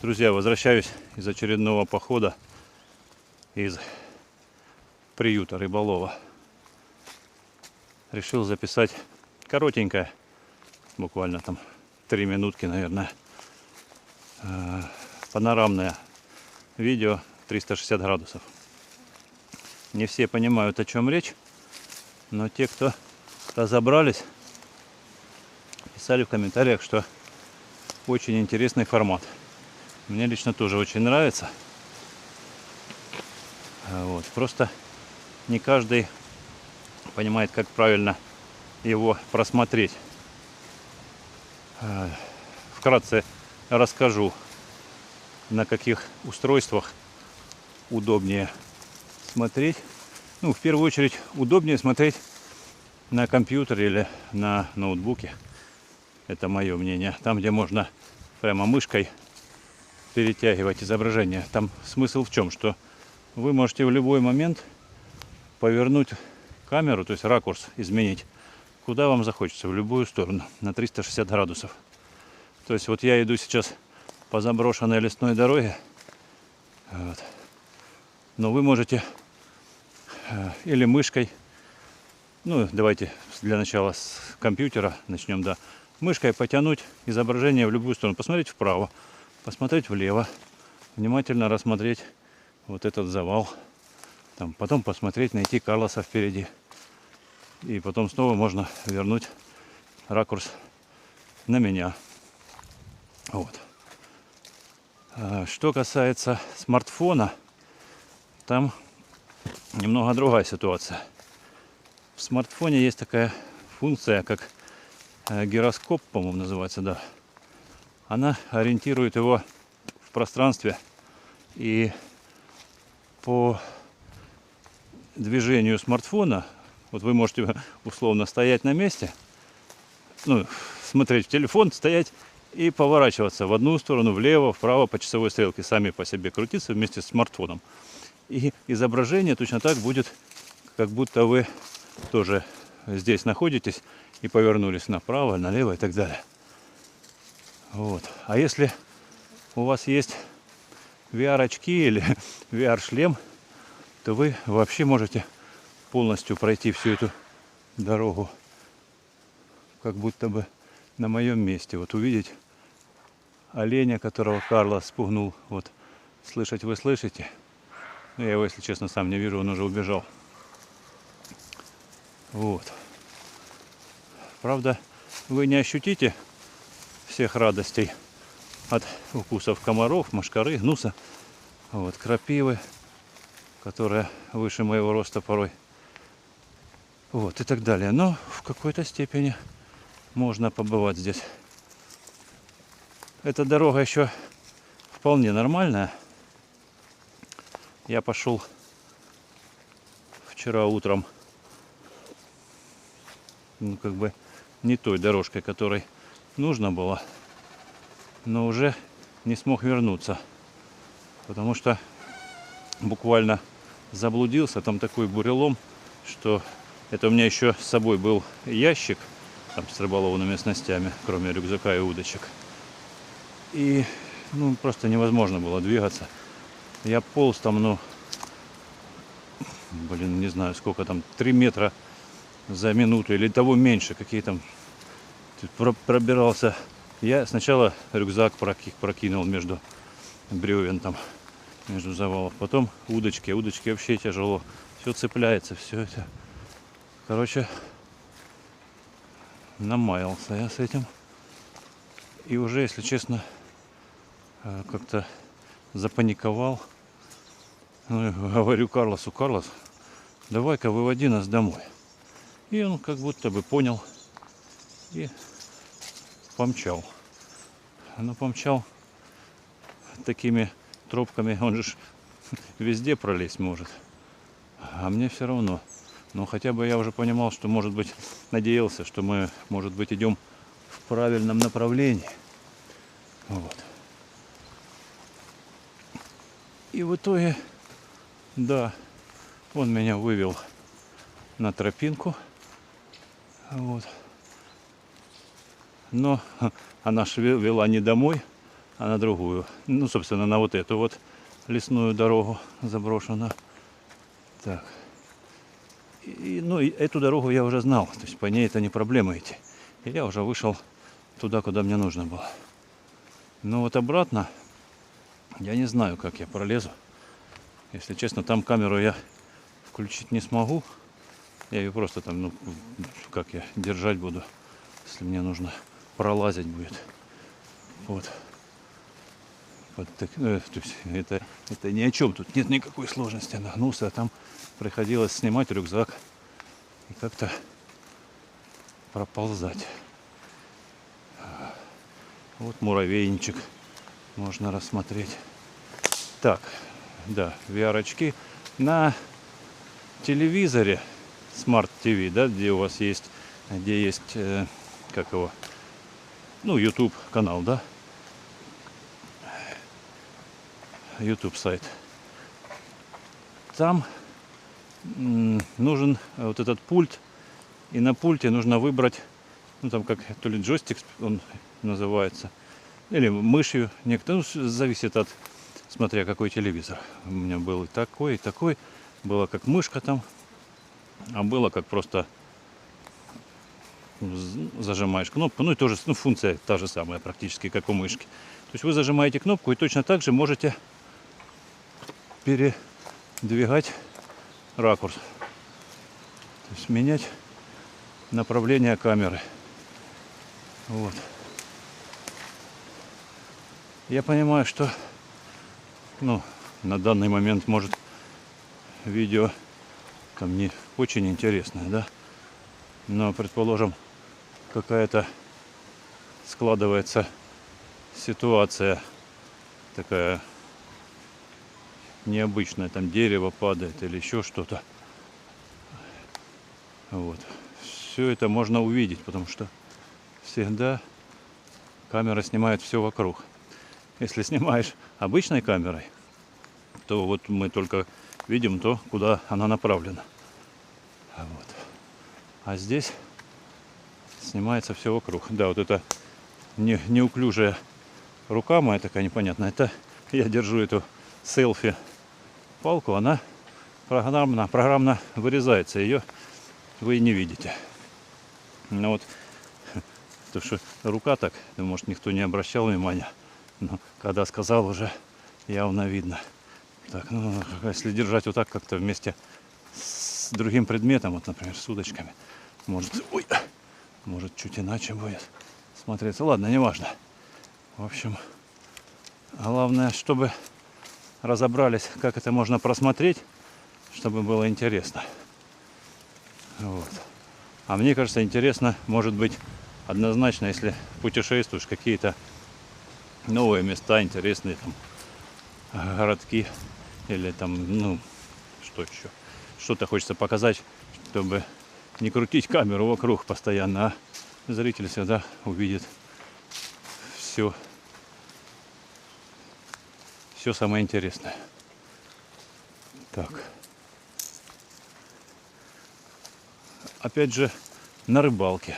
Друзья, возвращаюсь из очередного похода из приюта рыболова. Решил записать коротенькое, буквально там 3 минутки, наверное, панорамное видео 360 градусов. Не все понимают, о чем речь, но те, кто разобрались, писали в комментариях, что очень интересный формат. Мне лично тоже очень нравится. Вот. Просто не каждый понимает, как правильно его просмотреть. Вкратце расскажу, на каких устройствах удобнее смотреть. Ну, в первую очередь, удобнее смотреть на компьютере или на ноутбуке. Это мое мнение. Там, где можно прямо мышкой перетягивать изображение. Там смысл в чем? Что вы можете в любой момент повернуть камеру, то есть ракурс изменить, куда вам захочется, в любую сторону, на 360 градусов. То есть вот я иду сейчас по заброшенной лесной дороге, вот. Но вы можете или мышкой, ну давайте для начала с компьютера начнем, да, мышкой потянуть изображение в любую сторону, посмотреть вправо, посмотреть влево, внимательно рассмотреть вот этот завал, там, потом посмотреть, найти Карлоса впереди, и потом снова можно вернуть ракурс на меня. Вот. Что касается смартфона, там немного другая ситуация. В смартфоне есть такая функция, как гироскоп, по-моему, называется, да. Она ориентирует его в пространстве, и по движению смартфона, вот вы можете условно стоять на месте, ну, смотреть в телефон, стоять и поворачиваться в одну сторону, влево, вправо по часовой стрелке, сами по себе крутиться вместе с смартфоном. И изображение точно так будет, как будто вы тоже здесь находитесь и повернулись направо, налево и так далее. Вот. А если у вас есть VR-очки или VR-шлем, то вы вообще можете полностью пройти всю эту дорогу, как будто бы на моем месте. Вот увидеть оленя, которого Карлос спугнул. Вот слышать вы слышите. Но я его, если честно, сам не вижу, он уже убежал. Вот. Правда, вы не ощутите всех радостей от укусов комаров, мошкары, гнуса, вот, крапивы, которая выше моего роста порой, вот, и так далее. Но в какой-то степени можно побывать здесь. Эта дорога еще вполне нормальная. Я пошел вчера утром, ну, как бы не той дорожкой, которой нужно было, но уже не смог вернуться, потому что буквально заблудился. Там такой бурелом, что это у меня еще с собой был ящик там с рыболовными снастями, кроме рюкзака и удочек. И ну, просто невозможно было двигаться. Я полз там, ну, не знаю сколько там, 3 метра за минуту или того меньше, какие там пробирался. Я сначала рюкзак прокинул между бревен, там, между завалов, потом удочки вообще тяжело, все цепляется, все это, короче, намаялся я с этим, и уже, если честно, как-то запаниковал. Ну, говорю Карлосу: Карлос, давай-ка выводи нас домой. И он как будто бы понял и помчал. Но помчал такими тропками, он же везде пролезть может. А мне все равно. Но хотя бы я уже понимал, что, может быть, надеялся, что мы, может быть, идем в правильном направлении. Вот. И в итоге, да, он меня вывел на тропинку. Вот. Но она вела не домой, а на другую. Ну, собственно, на вот эту вот лесную дорогу заброшенную. Так. Ну, и эту дорогу я уже знал. То есть по ней это не проблема идти. И я уже вышел туда, куда мне нужно было. Но вот обратно я не знаю, как я пролезу. Если честно, там камеру я включить не смогу. Я ее просто там, ну, как я держать буду, если мне нужно пролазить будет. Вот. То есть это ни о чем, тут нет никакой сложности. Я нагнулся, а там приходилось снимать рюкзак и как-то проползать. Вот муравейничек можно рассмотреть. Так, да, VR-очки. На телевизоре Smart TV, да, где у вас есть, как его, ну, YouTube канал, да, YouTube сайт. Там нужен вот этот пульт, и на пульте нужно выбрать, ну, там как то ли джойстик он называется, или мышью, некоторые, ну, зависит от, смотря какой телевизор. У меня был и такой, было как мышка там, а было как просто зажимаешь кнопку, ну и тоже, ну, функция та же самая практически, как у мышки. То есть вы зажимаете кнопку и точно так же можете передвигать ракурс, то есть менять направление камеры. Вот. Я понимаю, что, ну, на данный момент, может, видео там не очень интересное, да, но, предположим, какая-то складывается ситуация такая необычное, там дерево падает или еще что-то. Вот. Все это можно увидеть, потому что всегда камера снимает все вокруг. Если снимаешь обычной камерой, то вот мы только видим то, куда она направлена. Вот. А здесь снимается все вокруг. Да, вот это неуклюжая рука моя такая непонятная. Это я держу эту селфи палку, она программно вырезается, ее вы не видите. Ну вот, то что рука так, может, никто не обращал внимания, но когда сказал, уже явно видно. Так, ну, если держать вот так как-то вместе с другим предметом, вот, например, с удочками, может чуть иначе будет смотреться. Ладно, не важно. В общем, главное, чтобы разобрались, как это можно просмотреть, чтобы было интересно. Вот. А мне кажется, интересно, может быть, однозначно, если путешествуешь, какие-то новые места, интересные там городки или там, ну, что еще, что-то хочется показать, чтобы не крутить камеру вокруг постоянно, а зритель всегда увидит все самое интересное. Так. Опять же, на рыбалке.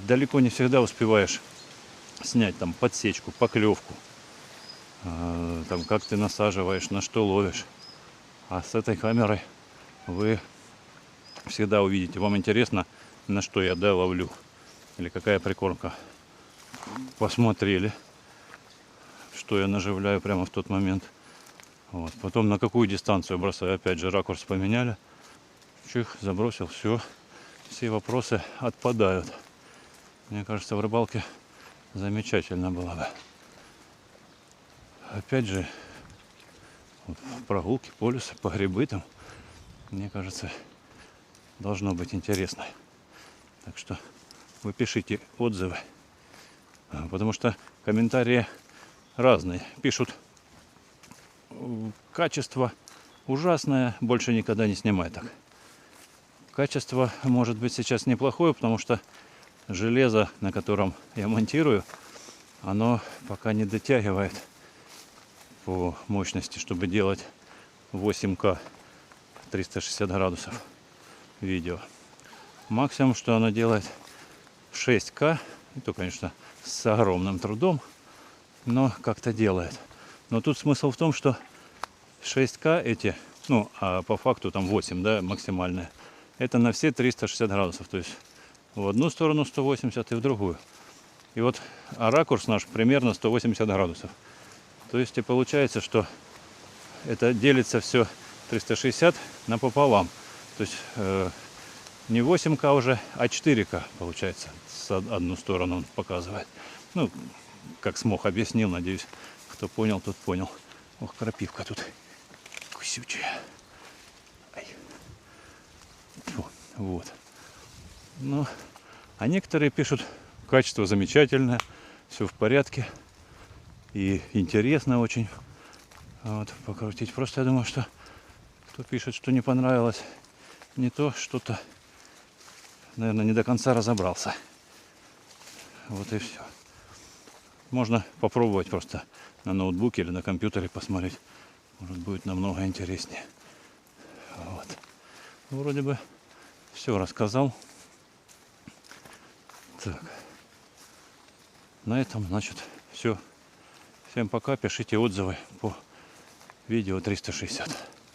Далеко не всегда успеваешь снять там подсечку, поклевку. Там как ты насаживаешь, на что ловишь. А с этой камерой вы всегда увидите. Вам интересно, на что я, да, ловлю. Или какая прикормка. Посмотрели, что я наживляю прямо в тот момент. Вот. Потом на какую дистанцию бросаю. Опять же, ракурс поменяли. Чих, забросил, все вопросы отпадают. Мне кажется, в рыбалке замечательно было бы. Опять же, вот, прогулки по лесу, по грибы там, мне кажется, должно быть интересно. Так что вы пишите отзывы, потому что комментарии разные. Пишут: качество ужасное, больше никогда не снимай так. Качество может быть сейчас неплохое, потому что железо, на котором я монтирую, оно пока не дотягивает по мощности, чтобы делать 8К 360 градусов видео. Максимум, что оно делает, 6К. И то, конечно, с огромным трудом, но как-то делает. Но тут смысл в том, что 6К эти, ну, а по факту там 8, да, максимальная, это на все 360 градусов. То есть в одну сторону 180 и в другую. И вот а ракурс наш примерно 180 градусов. То есть и получается, что это делится все 360 напополам. То есть не 8К уже, а 4К получается. С одну сторону он показывает. Ну, как смог, объяснил, надеюсь, кто понял, тот понял. Ох, крапивка тут кусючая. Ай. Фу, вот. Ну, а некоторые пишут, качество замечательное, все в порядке. И интересно очень вот, покрутить. Просто я думаю, что кто пишет, что не понравилось, не то, что-то, наверное, не до конца разобрался. Вот и все. Можно попробовать просто на ноутбуке или на компьютере посмотреть. Может, будет намного интереснее. Вот. Вроде бы все рассказал. Так. На этом, значит, все. Всем пока. Пишите отзывы по видео 360.